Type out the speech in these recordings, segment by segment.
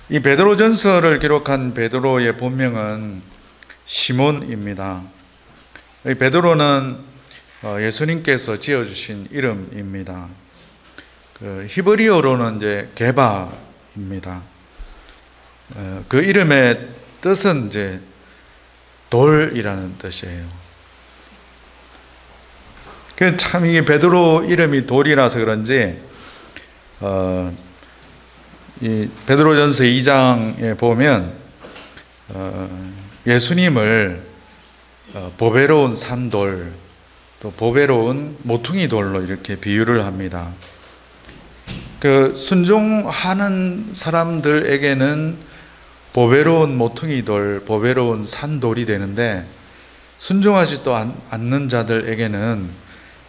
이 베드로전서를 기록한 베드로의 본명은 시몬입니다. 이 베드로는 예수님께서 지어주신 이름입니다. 히브리어로는 이제 게바입니다. 그 이름의 뜻은 이제 돌이라는 뜻이에요. 참 이게 베드로 이름이 돌이라서 그런지 이 베드로전서 2장에 보면 예수님을 보배로운 산돌, 또 보배로운 모퉁이 돌로 이렇게 비유를 합니다. 그 순종하는 사람들에게는 보배로운 모퉁이 돌, 보배로운 산돌이 되는데, 순종하지도 않는 자들에게는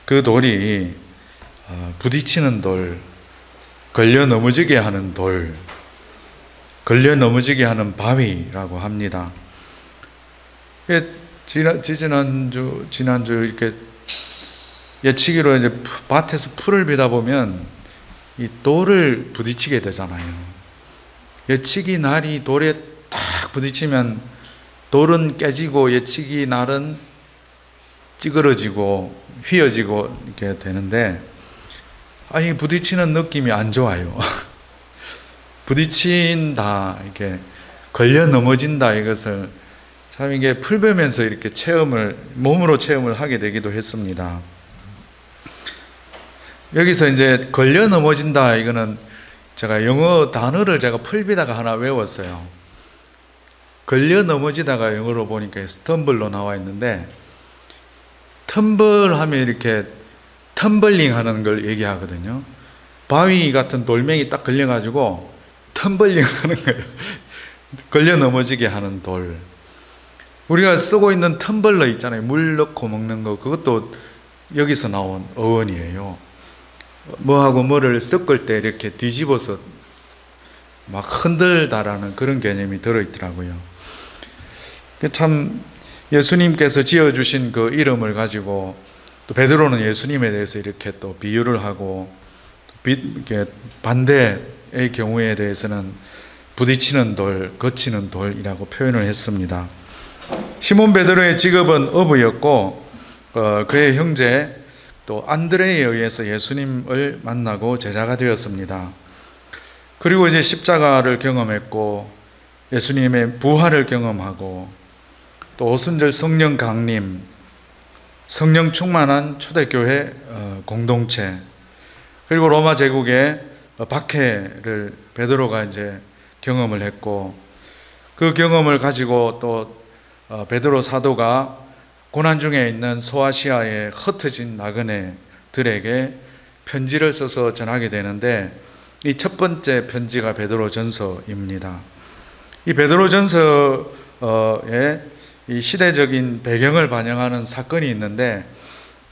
그 돌이 부딪히는 돌, 걸려 넘어지게 하는 돌, 걸려 넘어지게 하는 바위라고 합니다. 지난주 이렇게 예치기로 이제 밭에서 풀을 베다 보면 이 돌을 부딪히게 되잖아요. 예치기 날이 돌에 딱 부딪히면 돌은 깨지고 예치기 날은 찌그러지고 휘어지고 이렇게 되는데, 이 부딪히는 느낌이 안 좋아요. 부딪힌다, 이렇게 걸려 넘어진다, 이것을 참 이게 풀 베면서 이렇게 몸으로 체험을 하게 되기도 했습니다. 여기서 이제 걸려 넘어진다, 이거는 제가 영어 단어를 제가 풀비다가 하나 외웠어요. 걸려 넘어지다가 영어로 보니까 스텀블로 나와 있는데, 텀블 하면 이렇게 텀블링 하는 걸 얘기하거든요. 바위 같은 돌멩이 딱 걸려가지고 텀블링 하는 거예요. 걸려 넘어지게 하는 돌. 우리가 쓰고 있는 텀블러 있잖아요. 물 넣고 먹는 거. 그것도 여기서 나온 어원이에요. 뭐하고 뭐를 섞을 때 이렇게 뒤집어서 막 흔들다라는 그런 개념이 들어있더라고요. 참 예수님께서 지어주신 그 이름을 가지고 또 베드로는 예수님에 대해서 이렇게 또 비유를 하고, 반대의 경우에 대해서는 부딪히는 돌, 거치는 돌이라고 표현을 했습니다. 시몬 베드로의 직업은 어부였고, 그의 형제 또 안드레에 의해서 예수님을 만나고 제자가 되었습니다. 그리고 이제 십자가를 경험했고, 예수님의 부활을 경험하고, 또 오순절 성령 강림, 성령 충만한 초대교회 공동체, 그리고 로마 제국의 박해를 베드로가 이제 경험을 했고, 그 경험을 가지고 또 베드로 사도가 고난 중에 있는 소아시아의 흩어진 나그네들에게 편지를 써서 전하게 되는데, 이 첫 번째 편지가 베드로전서입니다. 이 베드로전서에 이 시대적인 배경을 반영하는 사건이 있는데,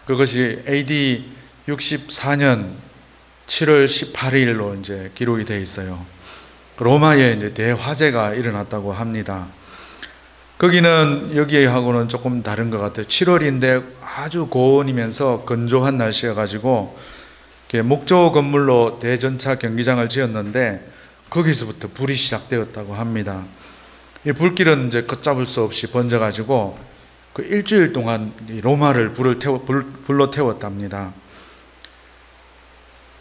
그것이 AD 64년 7월 18일로 이제 기록이 되어 있어요. 로마에 이제 대화재가 일어났다고 합니다. 거기는 여기하고는 조금 다른 것 같아요. 7월인데 아주 고온이면서 건조한 날씨여가지고 목조 건물로 대전차 경기장을 지었는데, 거기서부터 불이 시작되었다고 합니다. 이 불길은 이제 걷잡을 수 없이 번져가지고 그 일주일 동안 로마를 불로 태웠답니다.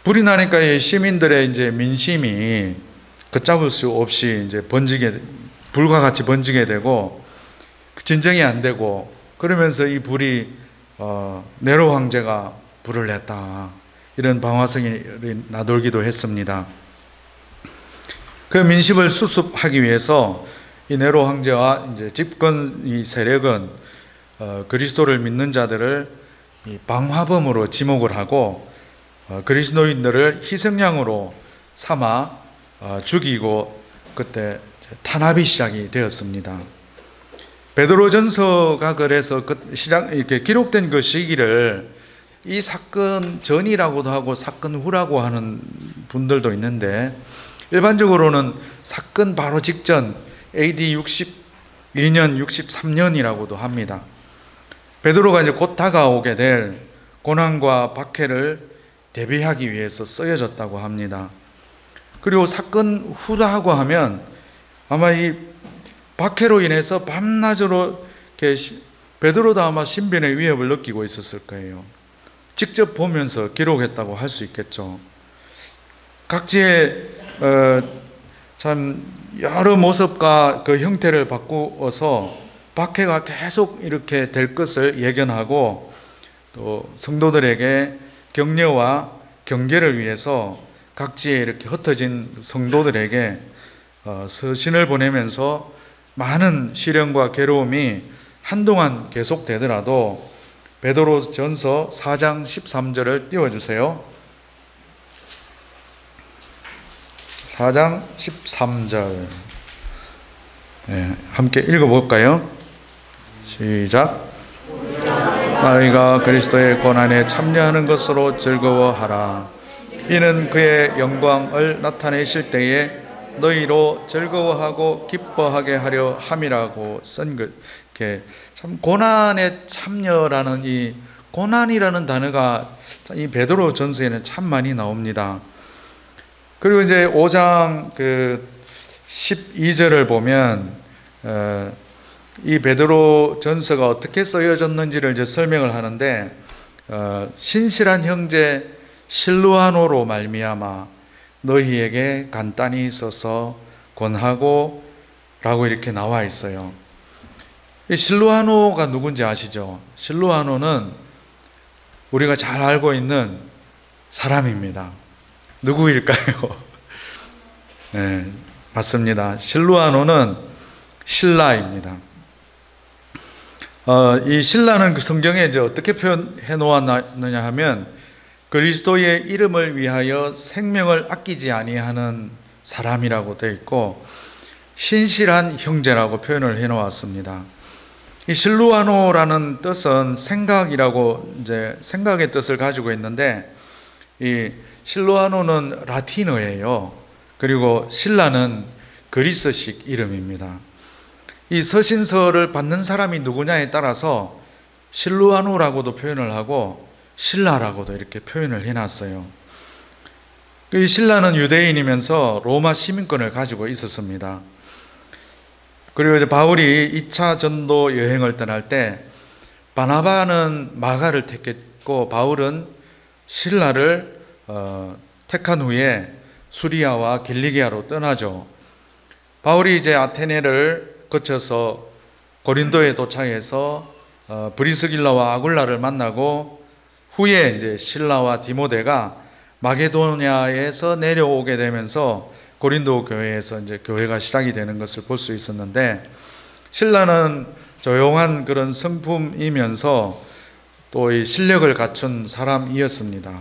불이 나니까 이 시민들의 이제 민심이 걷잡을 수 없이 이제 불과 같이 번지게 되고, 진정이 안 되고, 그러면서 이 불이 네로 황제가 불을 냈다, 이런 방화성이 나돌기도 했습니다. 그 민심을 수습하기 위해서 이 네로 황제와 이제 집권 이 세력은 그리스도를 믿는 자들을 이 방화범으로 지목을 하고, 그리스도인들을 희생양으로 삼아 죽이고, 그때 탄압이 시작이 되었습니다. 베드로전서가 그래서 이렇게 기록된 그 시기를 이 사건 전이라고도 하고 사건 후라고 하는 분들도 있는데, 일반적으로는 사건 바로 직전 AD 62년, 63년이라고도 합니다. 베드로가 이제 곧 다가오게 될 고난과 박해를 대비하기 위해서 쓰여졌다고 합니다. 그리고 사건 후라고 하면 아마 이 박해로 인해서 밤낮으로 베드로도 아마 신변의 위협을 느끼고 있었을 거예요. 직접 보면서 기록했다고 할 수 있겠죠. 각지의 참 여러 모습과 그 형태를 바꾸어서 박해가 계속 이렇게 될 것을 예견하고 또 성도들에게 격려와 경계를 위해서 각지에 이렇게 흩어진 성도들에게 서신을 보내면서 많은 시련과 괴로움이 한동안 계속되더라도 베드로전서 4장 13절을 띄워주세요. 4장 13절 함께 읽어볼까요? 시작. 너희가 그리스도의 고난에 참여하는 것으로 즐거워하라. 이는 그의 영광을 나타내실 때에 너희로 즐거워하고 기뻐하게 하려 함이라고 쓴 것. 참 고난에 참여라는 이 고난이라는 단어가 이 베드로 전서에는 참 많이 나옵니다. 그리고 이제 5장 12절을 보면 이 베드로 전서가 어떻게 쓰여졌는지를 이제 설명을 하는데 신실한 형제 실루아노로 말미암아 너희에게 간단히 써서 권하고 라고 이렇게 나와 있어요. 이 실루아노가 누군지 아시죠? 실루아노는 우리가 잘 알고 있는 사람입니다. 누구일까요? 네, 맞습니다. 실루아노는 신라입니다. 이 신라는 그 성경에 이제 어떻게 표현해 놓았느냐 하면 그리스도의 이름을 위하여 생명을 아끼지 아니하는 사람이라고 되어 있고 신실한 형제라고 표현을 해 놓았습니다. 이 실루아노라는 뜻은 생각이라고 이제 생각의 뜻을 가지고 있는데 이 실루아노는 라틴어예요. 그리고 신라는 그리스식 이름입니다. 이 서신서를 받는 사람이 누구냐에 따라서 실루아노라고도 표현을 하고 신라라고도 이렇게 표현을 해놨어요. 이 신라는 유대인이면서 로마 시민권을 가지고 있었습니다. 그리고 이제 바울이 2차 전도 여행을 떠날 때 바나바는 마가를 택했고 바울은 신라를 택한 후에 수리아와 길리기아로 떠나죠. 바울이 이제 아테네를 거쳐서 고린도에 도착해서 브리스길라와 아굴라를 만나고 후에 이제 실라와 디모데가 마게도냐에서 내려오게 되면서 고린도 교회에서 이제 교회가 시작이 되는 것을 볼 수 있었는데 실라는 조용한 그런 성품이면서 또 이 실력을 갖춘 사람이었습니다.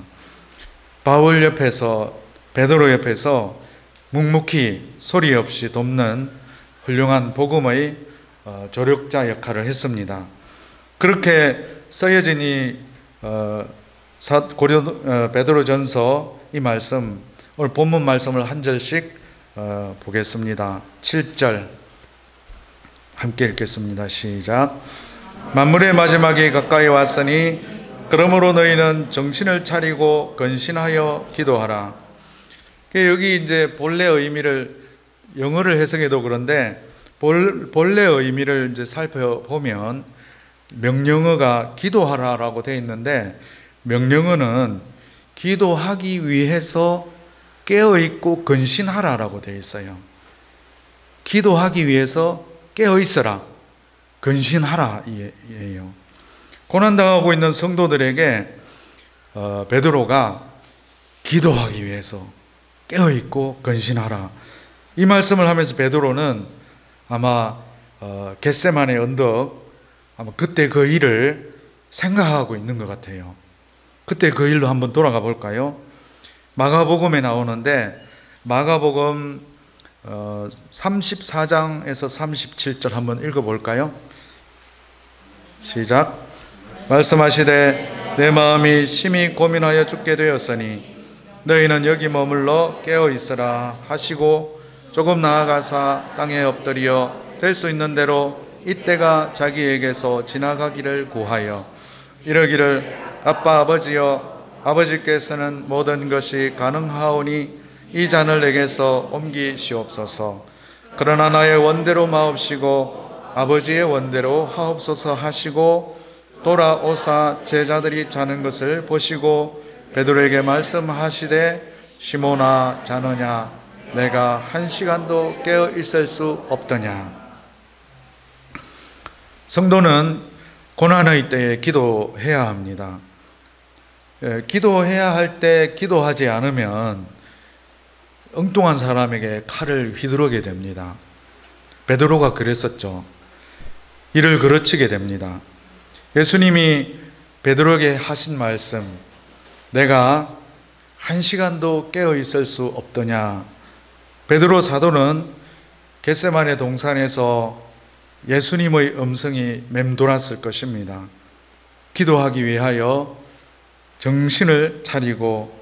바울 옆에서 베드로 옆에서 묵묵히 소리 없이 돕는 훌륭한 복음의 조력자 역할을 했습니다. 그렇게 써여진 이 베드로전서 이 말씀, 오늘 본문 말씀을 한 절씩 보겠습니다. 7절 함께 읽겠습니다. 시작. 만물의 마지막이 가까이 왔으니 그러므로 너희는 정신을 차리고 근신하여 기도하라. 여기 이제 본래 의미를 영어를 해석해도 그런데 본래 의미를 이제 살펴보면 명령어가 기도하라라고 되어 있는데 명령어는 기도하기 위해서 깨어있고 근신하라라고 되어 있어요. 기도하기 위해서 깨어있어라, 근신하라 이에요. 고난당하고 있는 성도들에게 베드로가 기도하기 위해서 깨어있고 근신하라 이 말씀을 하면서 베드로는 아마 겟세마네 언덕 아마 그때 그 일을 생각하고 있는 것 같아요. 그때 그 일로 한번 돌아가 볼까요? 마가복음에 나오는데 마가복음 34장에서 37절 한번 읽어볼까요? 시작. 말씀하시되 내 마음이 심히 고민하여 죽게 되었으니 너희는 여기 머물러 깨어 있으라 하시고 조금 나아가사 땅에 엎드려 될 수 있는 대로 이때가 자기에게서 지나가기를 구하여 이러기를 아빠 아버지여 아버지께서는 모든 것이 가능하오니 이 잔을 내게서 옮기시옵소서. 그러나 나의 원대로 마옵시고 아버지의 원대로 하옵소서 하시고 돌아오사 제자들이 자는 것을 보시고 베드로에게 말씀하시되 시몬아 자느냐 내가 한 시간도 깨어 있을 수 없더냐. 성도는 고난의 때에 기도해야 합니다. 기도해야 할 때 기도하지 않으면 엉뚱한 사람에게 칼을 휘두르게 됩니다. 베드로가 그랬었죠. 이를 그르치게 됩니다. 예수님이 베드로에게 하신 말씀, 내가 한 시간도 깨어 있을 수 없더냐. 베드로 사도는 겟세마네 동산에서 예수님의 음성이 맴돌았을 것입니다. 기도하기 위하여 정신을 차리고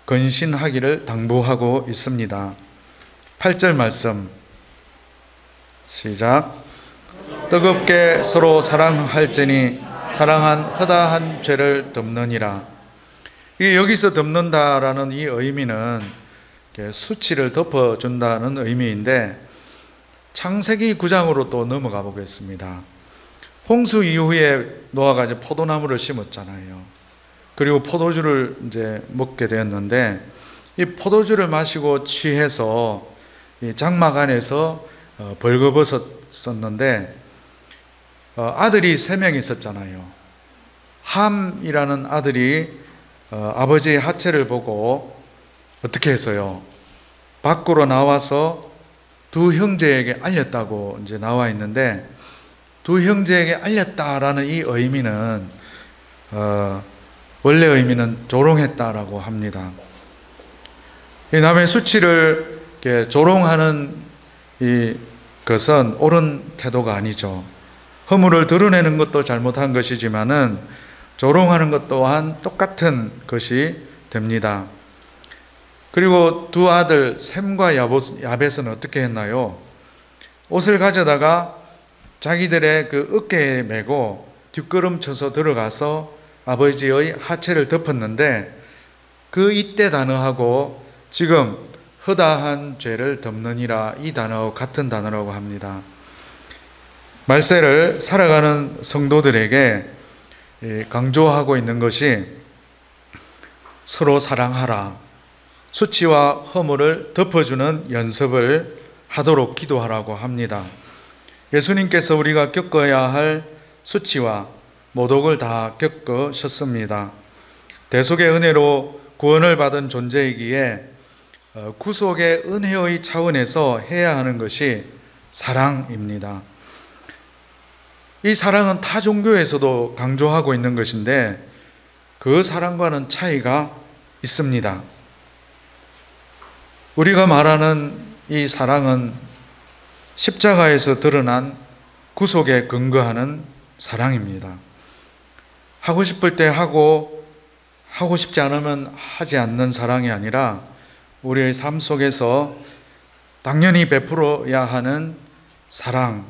근신하기를 당부하고 있습니다. 8절 말씀 시작. 뜨겁게 서로 사랑할지니 사랑한 허다한 죄를 덮느니라. 여기서 덮는다라는 이 의미는 수치를 덮어준다는 의미인데 창세기 9장으로 또 넘어가 보겠습니다. 홍수 이후에 노아가 이제 포도나무를 심었잖아요. 그리고 포도주를 이제 먹게 되었는데 이 포도주를 마시고 취해서 이 장막 안에서 벌거벗었었는데 아들이 3명 있었잖아요. 함이라는 아들이 아버지의 하체를 보고 어떻게 했어요? 밖으로 나와서 두 형제에게 알렸다고 이제 나와 있는데 두 형제에게 알렸다라는 이 의미는 원래 의미는 조롱했다라고 합니다. 이 남의 수치를 이렇게 조롱하는 이 것은 옳은 태도가 아니죠. 허물을 드러내는 것도 잘못한 것이지만은 조롱하는 것 또한 똑같은 것이 됩니다. 그리고 두 아들 셈과 야벳은 어떻게 했나요? 옷을 가져다가 자기들의 그 어깨에 메고 뒷걸음쳐서 들어가서 아버지의 하체를 덮었는데 그 이때 단어하고 지금 허다한 죄를 덮느니라 이 단어와 같은 단어라고 합니다. 말세를 살아가는 성도들에게 강조하고 있는 것이 서로 사랑하라, 수치와 허물을 덮어주는 연습을 하도록 기도하라고 합니다. 예수님께서 우리가 겪어야 할 수치와 모독을 다 겪으셨습니다. 대속의 은혜로 구원을 받은 존재이기에 구속의 은혜의 차원에서 해야 하는 것이 사랑입니다. 이 사랑은 타 종교에서도 강조하고 있는 것인데 그 사랑과는 차이가 있습니다. 우리가 말하는 이 사랑은 십자가에서 드러난 구속에 근거하는 사랑입니다. 하고 싶을 때 하고 싶지 않으면 하지 않는 사랑이 아니라 우리의 삶 속에서 당연히 베풀어야 하는 사랑,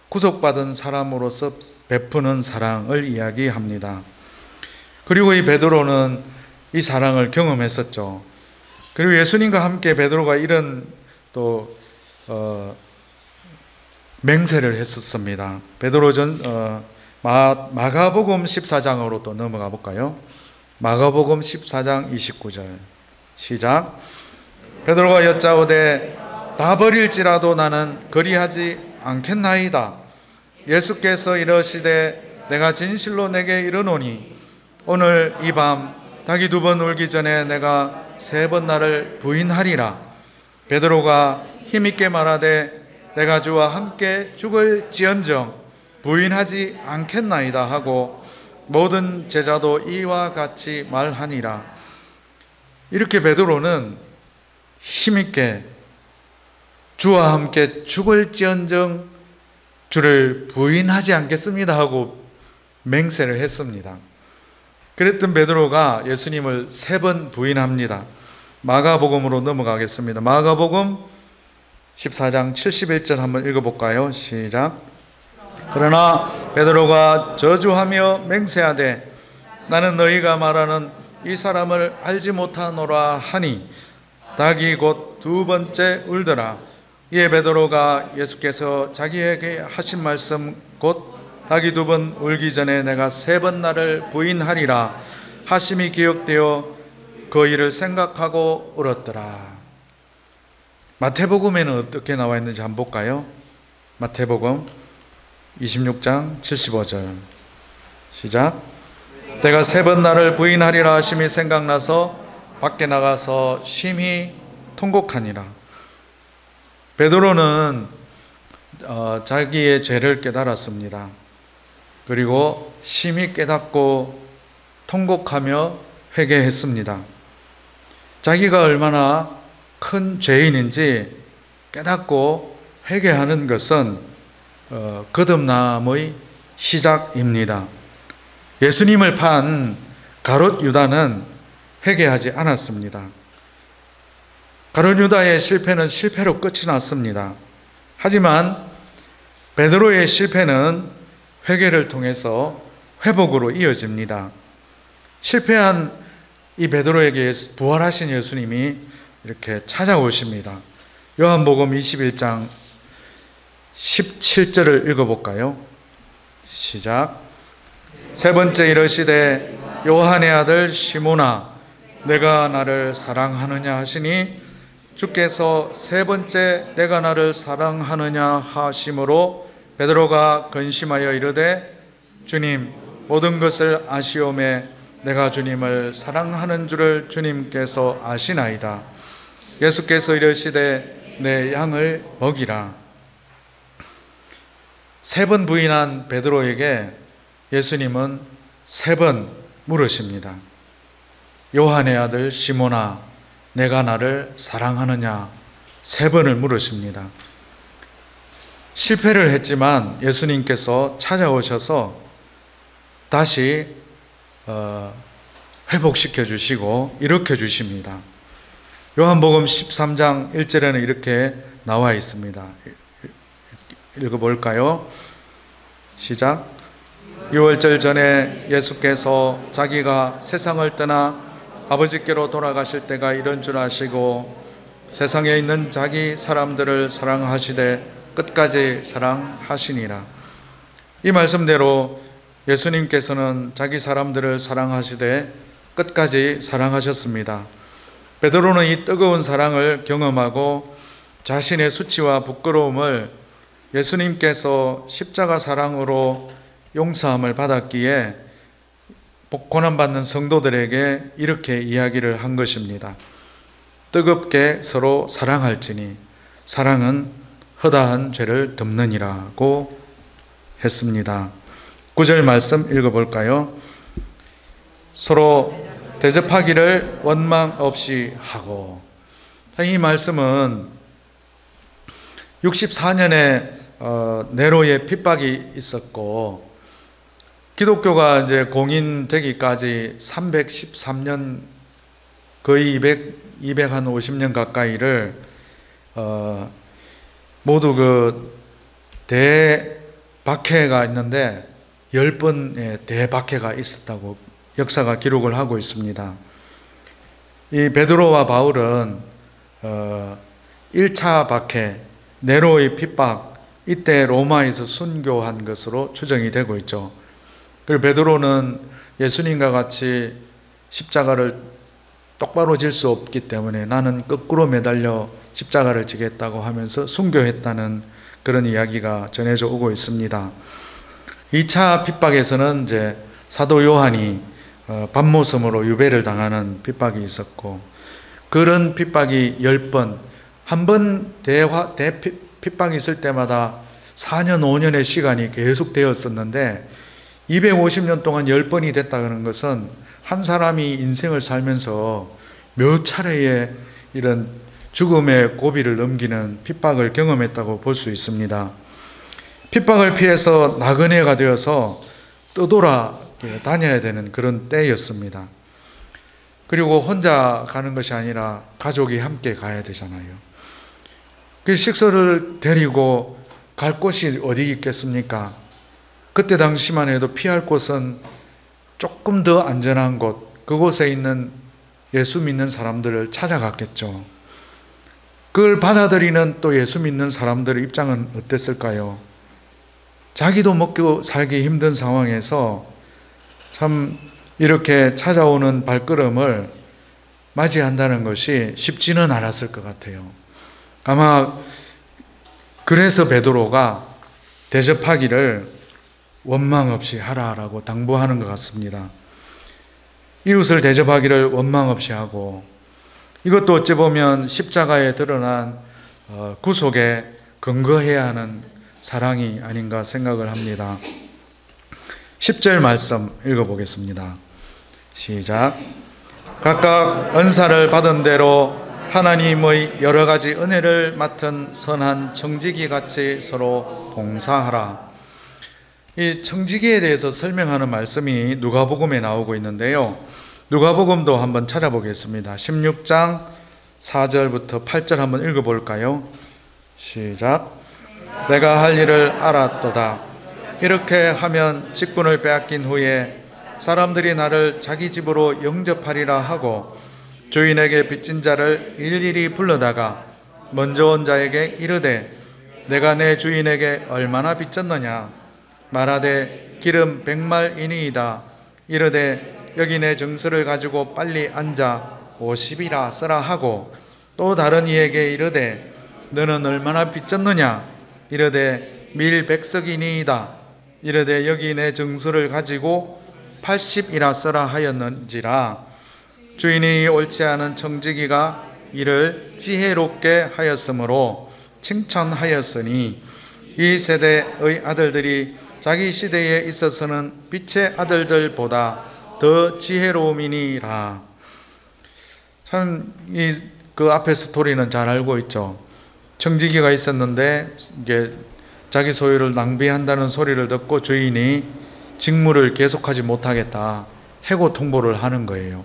구속받은 사람으로서 베푸는 사랑을 이야기합니다. 그리고 이 베드로는 이 사랑을 경험했었죠. 그리고 예수님과 함께 베드로가 이런 또 맹세를 했었습니다. 베드로전 마가복음 14장으로 또 넘어가 볼까요? 마가복음 14장 29절 시작. 베드로가 여짜오되 다 버릴지라도 나는 그리하지 않겠나이다. 예수께서 이러시되 내가 진실로 내게 이르노니 오늘 이 밤 닭이 2번 울기 전에 내가 3번 나를 부인하리라. 베드로가 힘있게 말하되 내가 주와 함께 죽을지언정 부인하지 않겠나이다 하고 모든 제자도 이와 같이 말하니라. 이렇게 베드로는 힘있게 주와 함께 죽을지언정 주를 부인하지 않겠습니다 하고 맹세를 했습니다. 그랬던 베드로가 예수님을 3번 부인합니다. 마가복음으로 넘어가겠습니다. 마가복음 14장 71절 한번 읽어볼까요? 시작. 그러나 베드로가 저주하며 맹세하되 나는 너희가 말하는 이 사람을 알지 못하노라 하니 닭이 곧 2번째 울더라. 이에 베드로가 예수께서 자기에게 하신 말씀 곧 닭이 2번 울기 전에 내가 3번 나를 부인하리라 하심이 기억되어 그 일을 생각하고 울었더라. 마태복음에는 어떻게 나와 있는지 한번 볼까요? 마태복음 26장 75절 시작. 내가 3번 나를 부인하리라 하심이 생각나서 밖에 나가서 심히 통곡하니라. 베드로는 자기의 죄를 깨달았습니다. 그리고 심히 깨닫고 통곡하며 회개했습니다. 자기가 얼마나 큰 죄인인지 깨닫고 회개하는 것은 거듭남의 시작입니다. 예수님을 판 가롯 유다는 회개하지 않았습니다. 가롯 유다의 실패는 실패로 끝이 났습니다. 하지만 베드로의 실패는 회개를 통해서 회복으로 이어집니다. 실패한 이 베드로에게 부활하신 예수님이 이렇게 찾아오십니다. 요한복음 21장 17절을 읽어볼까요? 시작. 3번째 이르시되 요한의 아들 시몬아 내가 나를 사랑하느냐 하시니 주께서 3번째 내가 나를 사랑하느냐 하심으로 베드로가 근심하여 이르되 주님 모든 것을 아시오매 내가 주님을 사랑하는 줄을 주님께서 아시나이다. 예수께서 이르시되 내 양을 먹이라. 3번 부인한 베드로에게 예수님은 3번 물으십니다. 요한의 아들 시몬아 내가 나를 사랑하느냐 3번을 물으십니다. 실패를 했지만 예수님께서 찾아오셔서 다시 회복시켜 주시고 일으켜 주십니다. 요한복음 13장 1절에는 이렇게 나와 있습니다. 읽어볼까요? 시작. 6월절 전에 예수께서 자기가 세상을 떠나 아버지께로 돌아가실 때가 이런 줄 아시고 세상에 있는 자기 사람들을 사랑하시되 끝까지 사랑하시니라. 이 말씀대로 예수님께서는 자기 사람들을 사랑하시되 끝까지 사랑하셨습니다. 베드로는 이 뜨거운 사랑을 경험하고 자신의 수치와 부끄러움을 예수님께서 십자가 사랑으로 용서함을 받았기에 고난받는 성도들에게 이렇게 이야기를 한 것입니다. 뜨겁게 서로 사랑할지니 사랑은 허다한 죄를 덮느니라고 했습니다. 9절 말씀 읽어볼까요? 서로 대접하기를 원망 없이 하고. 이 말씀은 64년에 네로의 핍박이 있었고 기독교가 이제 공인되기까지 313년 거의 250년 가까이를 모두 그 대박해가 있는데 10번의 대박해가 있었다고 역사가 기록을 하고 있습니다. 이 베드로와 바울은 1차 박해, 네로의 핍박, 이때 로마에서 순교한 것으로 추정이 되고 있죠. 그리고 베드로는 예수님과 같이 십자가를 똑바로 질 수 없기 때문에 나는 거꾸로 매달려 십자가를 지겠다고 하면서 순교했다는 그런 이야기가 전해져 오고 있습니다. 2차 핍박에서는 이제 사도 요한이 밤모섬으로 유배를 당하는 핍박이 있었고 그런 핍박이 10번, 한 번 핍박이 있을 때마다 4년, 5년의 시간이 계속 되었었는데 250년 동안 10번이 됐다는 것은 한 사람이 인생을 살면서 몇 차례의 이런 죽음의 고비를 넘기는 핍박을 경험했다고 볼 수 있습니다. 핍박을 피해서 나그네가 되어서 떠돌아 다녀야 되는 그런 때였습니다. 그리고 혼자 가는 것이 아니라 가족이 함께 가야 되잖아요. 그 식소를 데리고 갈 곳이 어디 있겠습니까? 그때 당시만 해도 피할 곳은 조금 더 안전한 곳, 그곳에 있는 예수 믿는 사람들을 찾아갔겠죠. 그걸 받아들이는 또 예수 믿는 사람들의 입장은 어땠을까요? 자기도 먹고 살기 힘든 상황에서 참 이렇게 찾아오는 발걸음을 맞이한다는 것이 쉽지는 않았을 것 같아요. 아마 그래서 베드로가 대접하기를 원망 없이 하라라고 당부하는 것 같습니다. 이웃을 대접하기를 원망 없이 하고, 이것도 어찌 보면 십자가에 드러난 구속에 근거해야 하는 사랑이 아닌가 생각을 합니다. 10절 말씀 읽어보겠습니다. 시작. 각각 은사를 받은 대로 하나님의 여러 가지 은혜를 맡은 선한 청지기 같이 서로 봉사하라. 이 청지기에 대해서 설명하는 말씀이 누가복음에 나오고 있는데요, 누가복음도 한번 찾아보겠습니다. 16장 4절부터 8절 한번 읽어볼까요? 시작. 내가 할 일을 알았도다. 이렇게 하면 직분을 빼앗긴 후에 사람들이 나를 자기 집으로 영접하리라 하고 주인에게 빚진 자를 일일이 불러다가 먼저 온 자에게 이르되 내가 내 주인에게 얼마나 빚졌느냐 말하되 기름 100말이니이다. 이르되 여기 내 증서를 가지고 빨리 앉아 50이라 써라 하고 또 다른 이에게 이르되 너는 얼마나 빚졌느냐 이르되 밀 100석이니이다. 이르되 여기 내 증서를 가지고 80이라 써라 하였는지라. 주인이 옳지 않은 청지기가 이를 지혜롭게 하였으므로 칭찬하였으니 이 세대의 아들들이 자기 시대에 있어서는 빛의 아들들보다 더 지혜로움이니라. 참 그 앞에 스토리는 잘 알고 있죠. 청지기가 있었는데 이게 자기 소유를 낭비한다는 소리를 듣고 주인이 직무를 계속하지 못하겠다 해고 통보를 하는 거예요.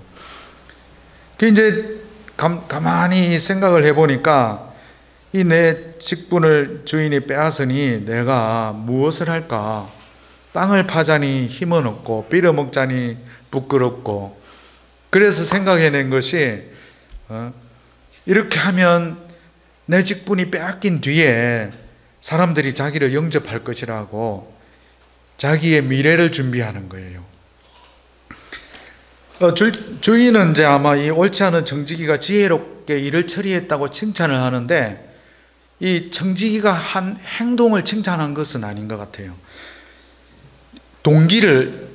그 이제 가만히 생각을 해보니까 이 내 직분을 주인이 빼앗으니 내가 무엇을 할까? 땅을 파자니 힘은 없고 빌어먹자니 부끄럽고, 그래서 생각해낸 것이 이렇게 하면 내 직분이 빼앗긴 뒤에 사람들이 자기를 영접할 것이라고 자기의 미래를 준비하는 거예요. 주인은 이제 아마 이 옳지 않은 청지기가 지혜롭게 일을 처리했다고 칭찬을 하는데, 이 청지기가 한 행동을 칭찬한 것은 아닌 것 같아요. 동기를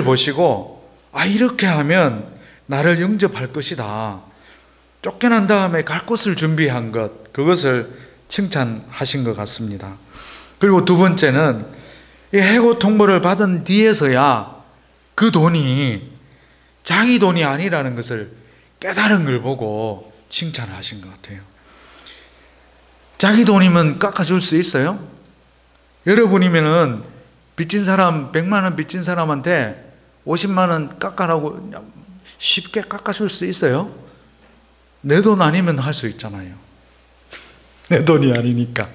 보시고 이렇게 하면 나를 영접할 것이다, 쫓겨난 다음에 갈 곳을 준비한 것, 그것을 칭찬하신 것 같습니다. 그리고 두 번째는 이 해고 통보를 받은 뒤에서야 그 돈이 자기 돈이 아니라는 것을 깨달은 걸 보고 칭찬하신 것 같아요. 자기 돈이면 깎아줄 수 있어요? 여러분이면은 빚진 사람, 100만 원 빚진 사람한테 50만 원 깎아라고 쉽게 깎아줄 수 있어요? 내 돈 아니면 할 수 있잖아요. 내 돈이 아니니까.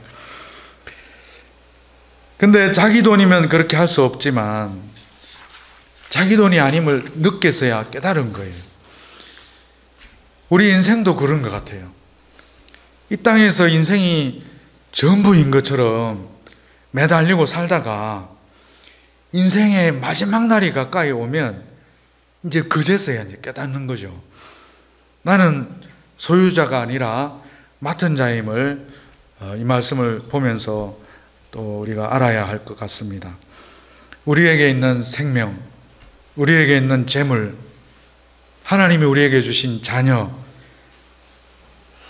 근데 자기 돈이면 그렇게 할 수 없지만 자기 돈이 아님을 느껴서야 깨달은 거예요. 우리 인생도 그런 것 같아요. 이 땅에서 인생이 전부인 것처럼 매달리고 살다가 인생의 마지막 날이 가까이 오면 이제 그제서야 이제 깨닫는 거죠. 나는 소유자가 아니라 맡은 자임을 이 말씀을 보면서 또 우리가 알아야 할 것 같습니다. 우리에게 있는 생명, 우리에게 있는 재물, 하나님이 우리에게 주신 자녀,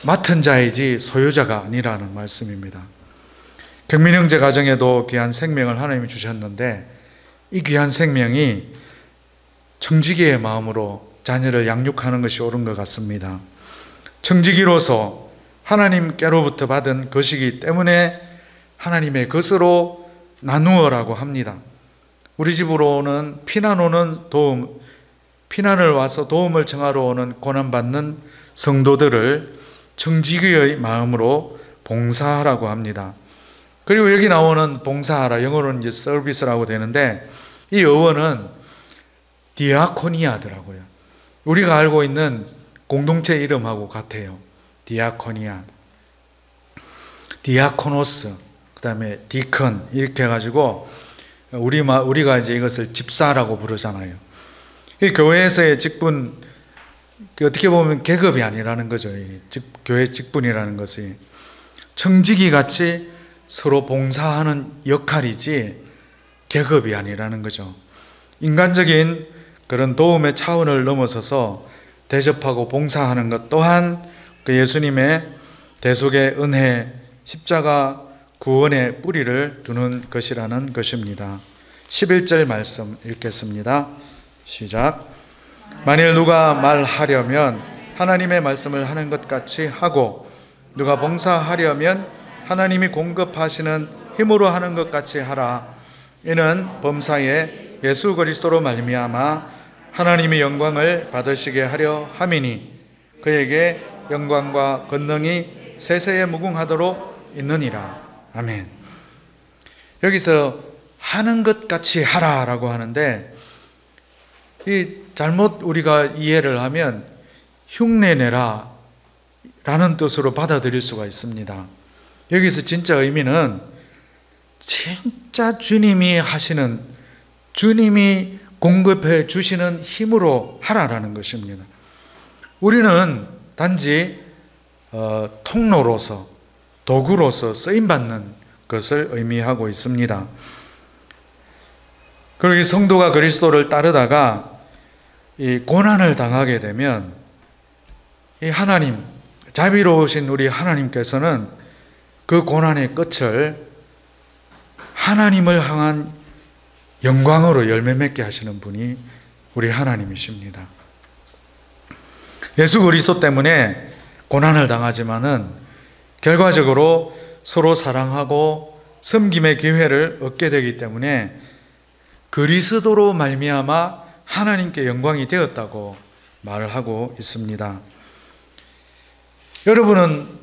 맡은 자이지 소유자가 아니라는 말씀입니다. 경민 형제 가정에도 귀한 생명을 하나님이 주셨는데 이 귀한 생명이 청지기의 마음으로 자녀를 양육하는 것이 옳은 것 같습니다. 청지기로서 하나님께로부터 받은 것이기 때문에 하나님의 것으로 나누어라고 합니다. 우리 집으로 오는 피난을 와서 도움을 청하러 오는 고난받는 성도들을 청지기의 마음으로 봉사하라고 합니다. 그리고 여기 나오는 봉사하라, 영어로는 이제 서비스라고 되는데 이 어원은 디아코니아더라고요. 우리가 알고 있는 공동체 이름하고 같아요. 디아코니아, 디아코노스, 그 다음에 디컨, 이렇게 해가지고 우리가 이제 이것을 집사라고 부르잖아요. 이 교회에서의 직분, 어떻게 보면 계급이 아니라는 거죠. 교회 직분이라는 것이 청지기 같이 서로 봉사하는 역할이지 계급이 아니라는 거죠. 인간적인 그런 도움의 차원을 넘어서서 대접하고 봉사하는 것 또한 그 예수님의 대속의 은혜, 십자가 구원의 뿌리를 두는 것이라는 것입니다. 11절 말씀 읽겠습니다. 시작. 만일 누가 말하려면 하나님의 말씀을 하는 것 같이 하고 누가 봉사하려면 하나님이 공급하시는 힘으로 하는 것 같이 하라. 이는 범사에 예수 그리스도로 말미암아 하나님이 영광을 받으시게 하려 함이니 그에게 영광과 권능이 세세에 무궁하도록 있느니라. 아멘. 여기서 하는 것 같이 하라라고 하는데 이 잘못 우리가 이해를 하면 흉내내라 라는 뜻으로 받아들일 수가 있습니다. 여기서 진짜 의미는 진짜 주님이 하시는, 주님이 공급해 주시는 힘으로 하라라는 것입니다. 우리는 단지 통로로서, 도구로서 쓰임받는 것을 의미하고 있습니다. 그리고 이 성도가 그리스도를 따르다가 이 고난을 당하게 되면 이 하나님, 자비로우신 우리 하나님께서는 그 고난의 끝을 하나님을 향한 영광으로 열매 맺게 하시는 분이 우리 하나님이십니다. 예수 그리스도 때문에 고난을 당하지만은 결과적으로 서로 사랑하고 섬김의 기회를 얻게 되기 때문에 그리스도로 말미암아 하나님께 영광이 되었다고 말을 하고 있습니다. 여러분은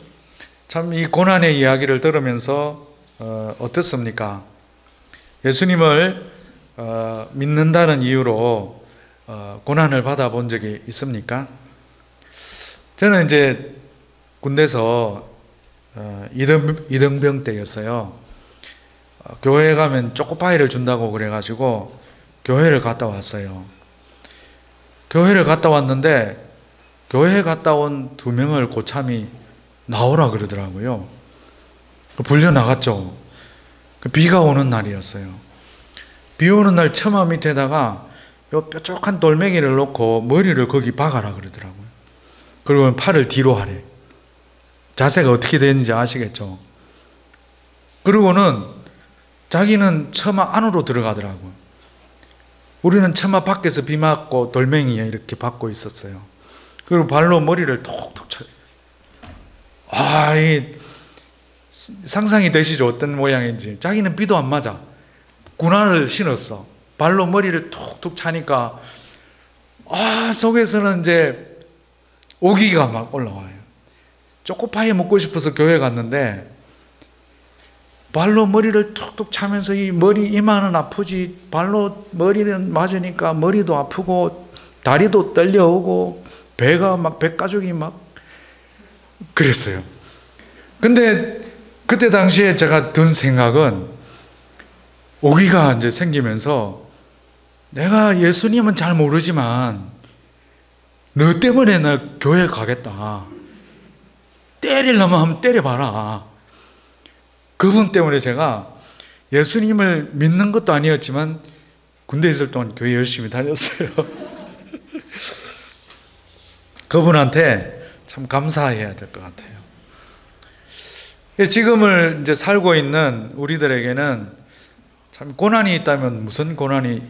참 이 고난의 이야기를 들으면서 어떻습니까? 예수님을 믿는다는 이유로 고난을 받아본 적이 있습니까? 저는 이제 군대에서 이등병 때였어요. 교회에 가면 초코파이를 준다고 그래가지고 교회를 갔다 왔어요. 교회를 갔다 왔는데 교회에 갔다 온 2명을 고참이 나오라 그러더라고요. 불려 나갔죠. 비가 오는 날이었어요. 비 오는 날 처마 밑에다가 요 뾰족한 돌멩이를 놓고 머리를 거기 박아라 그러더라고요. 그리고 팔을 뒤로 하래. 자세가 어떻게 되는지 아시겠죠? 그리고는 자기는 처마 안으로 들어가더라고요. 우리는 처마 밖에서 비 맞고 돌멩이에 이렇게 박고 있었어요. 그리고 발로 머리를 톡톡 쳐요. 이 상상이 되시죠? 어떤 모양인지. 자기는 비도 안 맞아. 군화를 신었어. 발로 머리를 톡톡 차니까 속에서는 이제 오기가 막 올라와요. 초코파이 먹고 싶어서 교회 갔는데 발로 머리를 툭툭 차면서 이 머리 이마는 아프지, 발로 머리는 맞으니까 머리도 아프고 다리도 떨려오고 배가 막 배가죽이 막 그랬어요. 근데 그때 당시에 제가 든 생각은 오기가 이제 생기면서 내가 예수님은 잘 모르지만 너 때문에 나 교회 가겠다. 때리려면 한번 때려봐라. 그분 때문에 제가 예수님을 믿는 것도 아니었지만 군대에 있을 동안 교회 열심히 다녔어요. 그분한테 참 감사해야 될 것 같아요. 지금을 이제 살고 있는 우리들에게는 참 고난이 있다면 무슨 고난이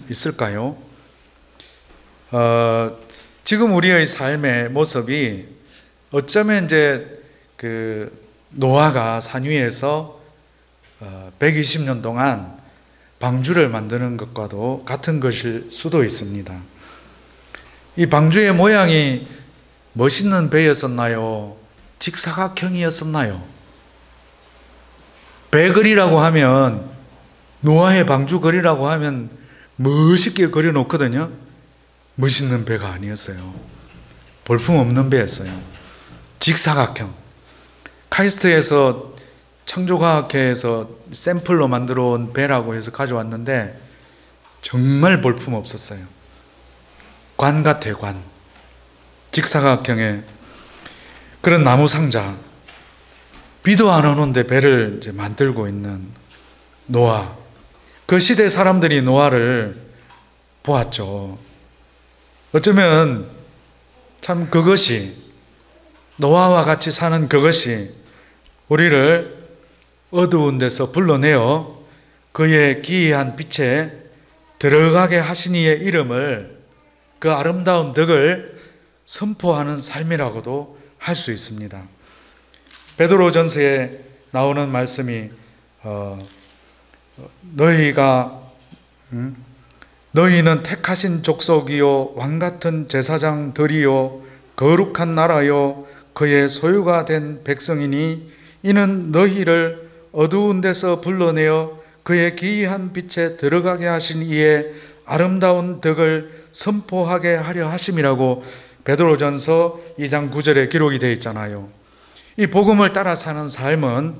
있을까요? 지금 우리의 삶의 모습이 어쩌면 이제 노아가 산 위에서 120년 동안 방주를 만드는 것과도 같은 것일 수도 있습니다. 이 방주의 모양이 멋있는 배였었나요? 직사각형이었었나요? 배거리라고 하면, 노아의 방주 거리라고 하면 멋있게 그려놓거든요. 멋있는 배가 아니었어요. 볼품없는 배였어요. 직사각형. 카이스트에서 창조과학회에서 샘플로 만들어 온 배라고 해서 가져왔는데 정말 볼품 없었어요. 관 같아요, 관. 직사각형의 그런 나무 상자. 비도 안 오는데 배를 이제 만들고 있는 노아. 그 시대 사람들이 노아를 보았죠. 어쩌면 참 그것이, 노아와 같이 사는 그것이 우리를 어두운 데서 불러내어 그의 기이한 빛에 들어가게 하신 이의 이름을, 그 아름다운 덕을 선포하는 삶이라고도 할 수 있습니다. 베드로전서에 나오는 말씀이 너희는 택하신 족속이요 왕같은 제사장들이요 거룩한 나라요 그의 소유가 된 백성이니 이는 너희를 어두운 데서 불러내어 그의 기이한 빛에 들어가게 하신 이의 아름다운 덕을 선포하게 하려 하심이라고 베드로전서 2장 9절에 기록이 되어 있잖아요. 이 복음을 따라 사는 삶은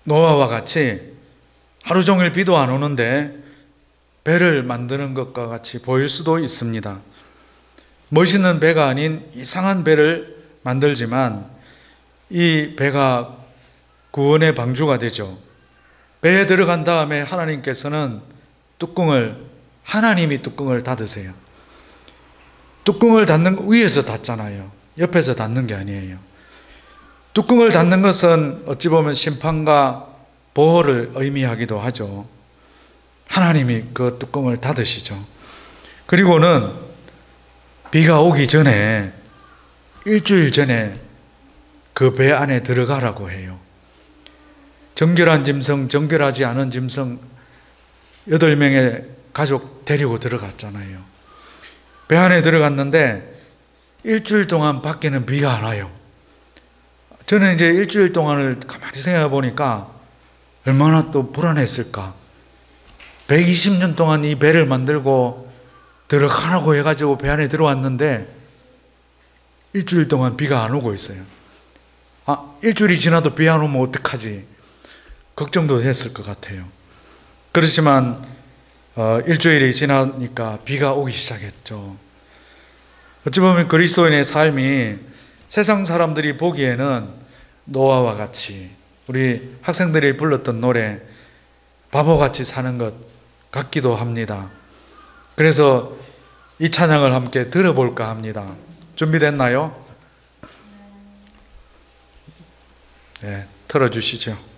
노아와 같이 하루 종일 비도 안 오는데 배를 만드는 것과 같이 보일 수도 있습니다. 멋있는 배가 아닌 이상한 배를 만들지만 이 배가 구원의 방주가 되죠. 배에 들어간 다음에 하나님께서는 하나님이 뚜껑을 닫으세요. 뚜껑을 닫는 거 위에서 닫잖아요. 옆에서 닫는 게 아니에요. 뚜껑을 닫는 것은 어찌 보면 심판과 보호를 의미하기도 하죠. 하나님이 그 뚜껑을 닫으시죠. 그리고는 비가 오기 전에 일주일 전에 그 배 안에 들어가라고 해요. 정결한 짐승, 정결하지 않은 짐승 8명의 가족 데리고 들어갔잖아요. 배 안에 들어갔는데 일주일 동안 밖에는 비가 안 와요. 저는 이제 일주일 동안을 가만히 생각해 보니까 얼마나 또 불안했을까. 120년 동안 이 배를 만들고 들어가라고 해가지고 배 안에 들어왔는데 일주일 동안 비가 안 오고 있어요. 일주일이 지나도 비 안 오면 어떡하지? 걱정도 했을 것 같아요. 그렇지만 일주일이 지나니까 비가 오기 시작했죠. 어찌 보면 그리스도인의 삶이 세상 사람들이 보기에는 노아와 같이, 우리 학생들이 불렀던 노래 바보같이 사는 것 같기도 합니다. 그래서 이 찬양을 함께 들어볼까 합니다. 준비됐나요? 네, 틀어주시죠.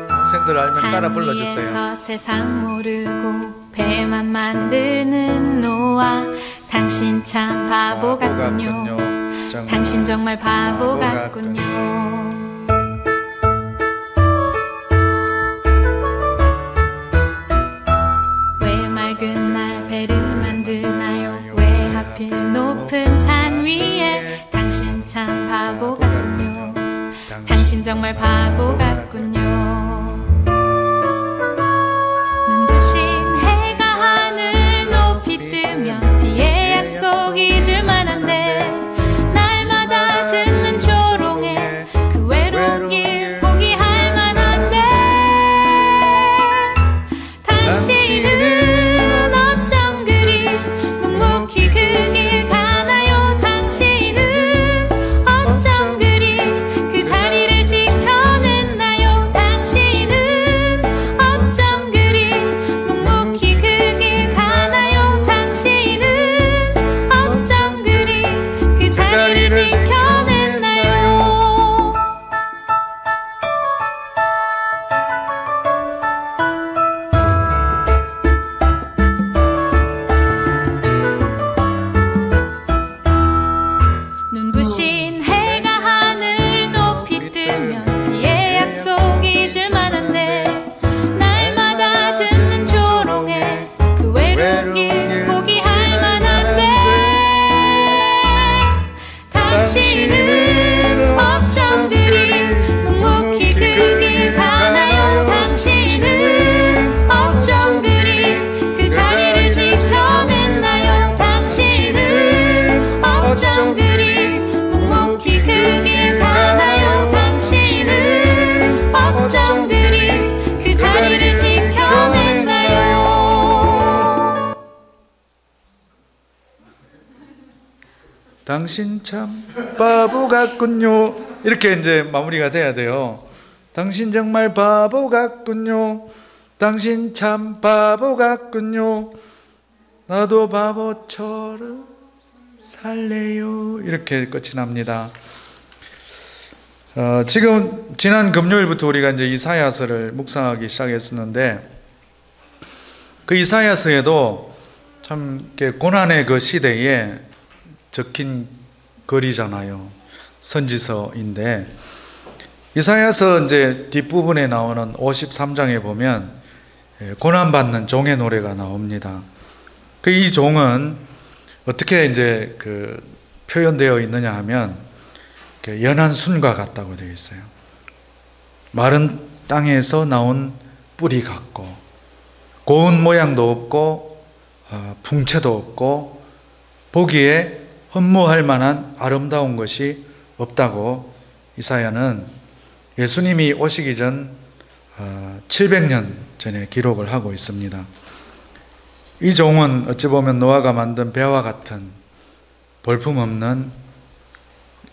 학생들 알면 따라 불러주세요. 세상 모르고 배만 만드는 노아, 당신 참 바보 같군요. 당신 정말 바보 같군요. 왜 맑은 날 배를 만드나요? 왜 하필 높은 산 위에? 당신 참 바보 같군요. 당신 정말 바보 같군요. 눈부신 해가 하늘 높이 뜨면 비의 약속 잊을 만한데, 날마다 듣는 조롱에 당신 참 바보 같군요. 이렇게 이제 마무리가 돼야 돼요. 당신 정말 바보 같군요. 당신 참 바보 같군요. 나도 바보처럼 살래요. 이렇게 끝이 납니다. 지금 지난 금요일부터 우리가 이제 이사야서를 묵상하기 시작했었는데, 그 이사야서에도 참 이렇게 고난의 그 시대에 적힌 글이잖아요. 선지서인데, 이사야서 이제 뒷부분에 나오는 53장에 보면 고난받는 종의 노래가 나옵니다. 그 이 종은 어떻게 이제 그 표현되어 있느냐 하면 연한 순과 같다고 되어 있어요. 마른 땅에서 나온 뿌리 같고, 고운 모양도 없고 풍채도 없고 보기에 흠모할 만한 아름다운 것이 없다고 이사야는 예수님이 오시기 전 700년 전에 기록을 하고 있습니다. 이 종은 어찌 보면 노아가 만든 배와 같은 볼품없는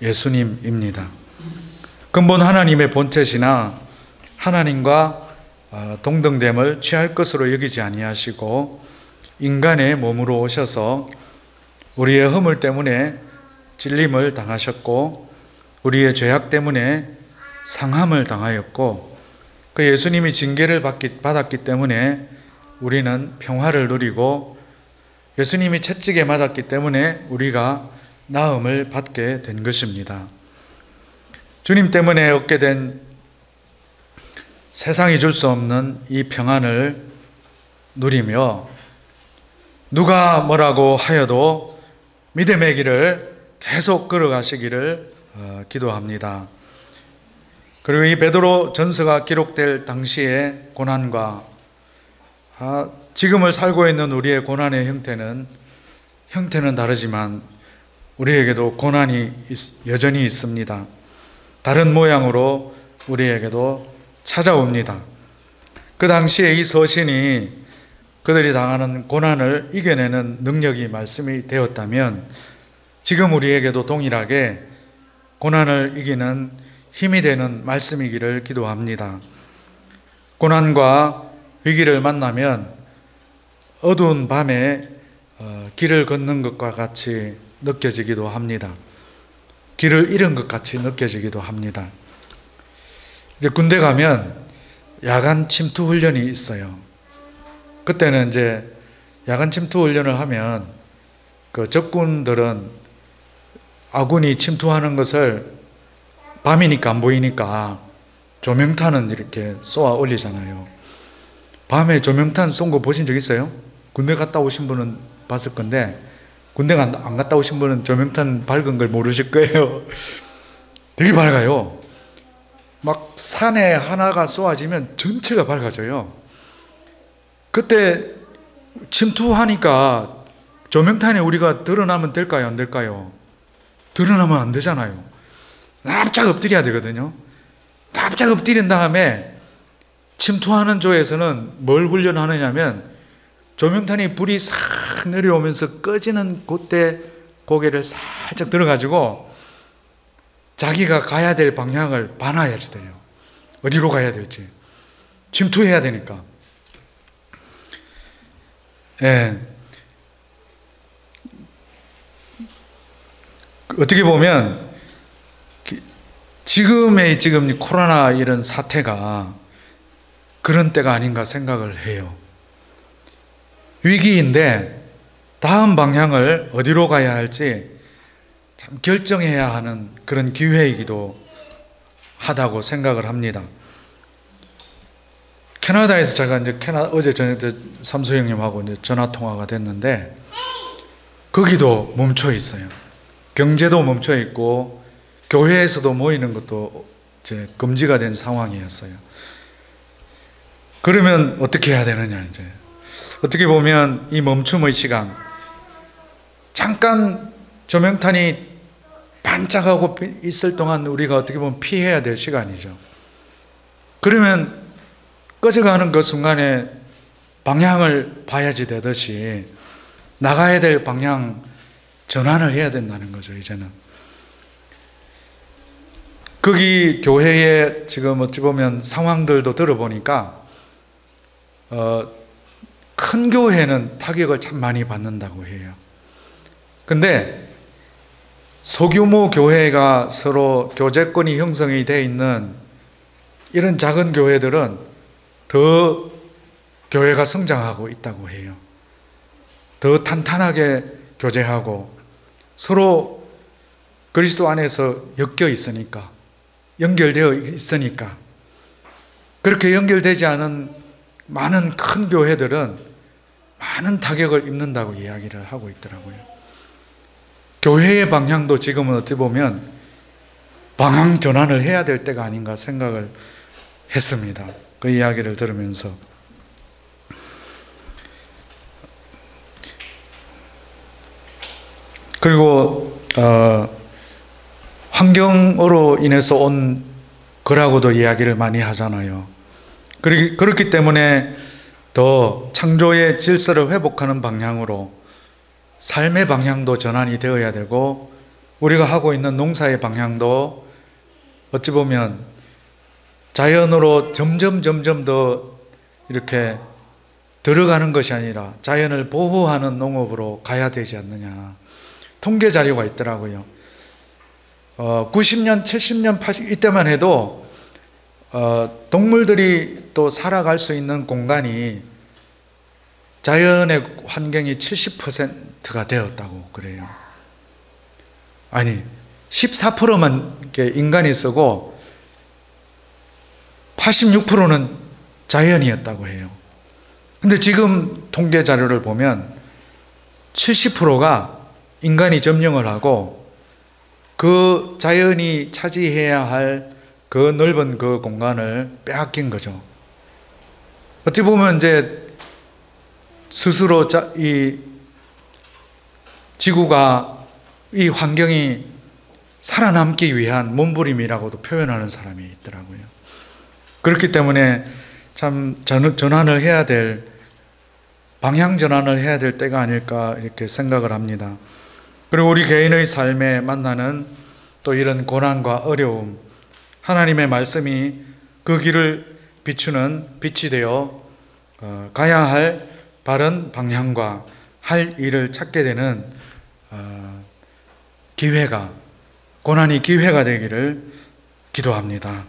예수님입니다. 근본 하나님의 본체시나 하나님과 동등됨을 취할 것으로 여기지 아니하시고 인간의 몸으로 오셔서 우리의 허물 때문에 찔림을 당하셨고 우리의 죄악 때문에 상함을 당하였고, 그 예수님이 징계를 받았기 때문에 우리는 평화를 누리고, 예수님이 채찍에 맞았기 때문에 우리가 나음을 받게 된 것입니다. 주님 때문에 얻게 된 세상이 줄 수 없는 이 평안을 누리며 누가 뭐라고 하여도 믿음의 길을 계속 걸어가시기를 기도합니다. 그리고 이 베드로 전서가 기록될 당시의 고난과 지금을 살고 있는 우리의 고난의 형태는 다르지만 우리에게도 고난이 여전히 있습니다. 다른 모양으로 우리에게도 찾아옵니다. 그 당시에 이 서신이 그들이 당하는 고난을 이겨내는 능력이 말씀이 되었다면 지금 우리에게도 동일하게 고난을 이기는 힘이 되는 말씀이기를 기도합니다. 고난과 위기를 만나면 어두운 밤에 길을 걷는 것과 같이 느껴지기도 합니다. 길을 잃은 것 같이 느껴지기도 합니다. 이제 군대 가면 야간 침투 훈련이 있어요. 그때는 이제 야간 침투 훈련을 하면 그 적군들은 아군이 침투하는 것을 밤이니까 안 보이니까 조명탄은 이렇게 쏘아 올리잖아요. 밤에 조명탄 쏜 거 보신 적 있어요? 군대 갔다 오신 분은 봤을 건데 군대 안 갔다 오신 분은 조명탄 밝은 걸 모르실 거예요. 되게 밝아요. 막 산에 하나가 쏘아지면 전체가 밝아져요. 그때 침투하니까 조명탄에 우리가 드러나면 될까요? 안 될까요? 드러나면 안 되잖아요. 납작 엎드려야 되거든요. 납작 엎드린 다음에 침투하는 조에서는 뭘 훈련하느냐면 조명탄이 불이 싹 내려오면서 꺼지는 그때 고개를 살짝 들어가지고 자기가 가야 될 방향을 봐놔야지 돼요. 어디로 가야 될지. 침투해야 되니까. 예. 어떻게 보면 지금 코로나 이런 사태가 그런 때가 아닌가 생각을 해요. 위기인데 다음 방향을 어디로 가야 할지 참 결정해야 하는 그런 기회이기도 하다고 생각을 합니다. 캐나다에서 제가 이제 어제 저녁 때 삼수 형님하고 이제 전화 통화가 됐는데 거기도 멈춰 있어요. 경제도 멈춰 있고 교회에서도 모이는 것도 이제 금지가 된 상황이었어요. 그러면 어떻게 해야 되느냐 이제. 어떻게 보면 이 멈춤의 시간, 잠깐 조명탄이 반짝하고 있을 동안 우리가 어떻게 보면 피해야 될 시간이죠. 그러면 꺼져가는 그 순간에 방향을 봐야지 되듯이 나가야 될 방향 전환을 해야 된다는 거죠. 이제는 거기 교회의 지금 어찌 보면 상황들도 들어보니까 큰 교회는 타격을 참 많이 받는다고 해요. 근데 소규모 교회가 서로 교제권이 형성이 되어 있는 이런 작은 교회들은 더 교회가 성장하고 있다고 해요. 더 탄탄하게 교제하고 서로 그리스도 안에서 엮여 있으니까, 연결되어 있으니까. 그렇게 연결되지 않은 많은 큰 교회들은 많은 타격을 입는다고 이야기를 하고 있더라고요. 교회의 방향도 지금은 어떻게 보면 방향 전환을 해야 될 때가 아닌가 생각을 했습니다. 그 이야기를 들으면서. 그리고 환경으로 인해서 온 거라고도 이야기를 많이 하잖아요. 그렇기 때문에 더 창조의 질서를 회복하는 방향으로 삶의 방향도 전환이 되어야 되고, 우리가 하고 있는 농사의 방향도 어찌 보면 자연으로 점점 더 이렇게 들어가는 것이 아니라 자연을 보호하는 농업으로 가야 되지 않느냐. 통계 자료가 있더라고요. 90년, 70년, 80년 이때만 해도 동물들이 또 살아갈 수 있는 공간이 자연의 환경이 70%가 되었다고 그래요. 아니 14%만 인간이 쓰고 86%는 자연이었다고 해요. 근데 지금 통계 자료를 보면 70%가 인간이 점령을 하고 그 자연이 차지해야 할 그 넓은 그 공간을 빼앗긴 거죠. 어떻게 보면 이제 스스로 이 지구가, 이 환경이 살아남기 위한 몸부림이라고도 표현하는 사람이 있더라고요. 그렇기 때문에 참 전환을 해야 될, 방향 전환을 해야 될 때가 아닐까 이렇게 생각을 합니다. 그리고 우리 개인의 삶에 만나는 또 이런 고난과 어려움, 하나님의 말씀이 그 길을 비추는 빛이 되어 가야 할 바른 방향과 할 일을 찾게 되는 기회가, 고난이 기회가 되기를 기도합니다.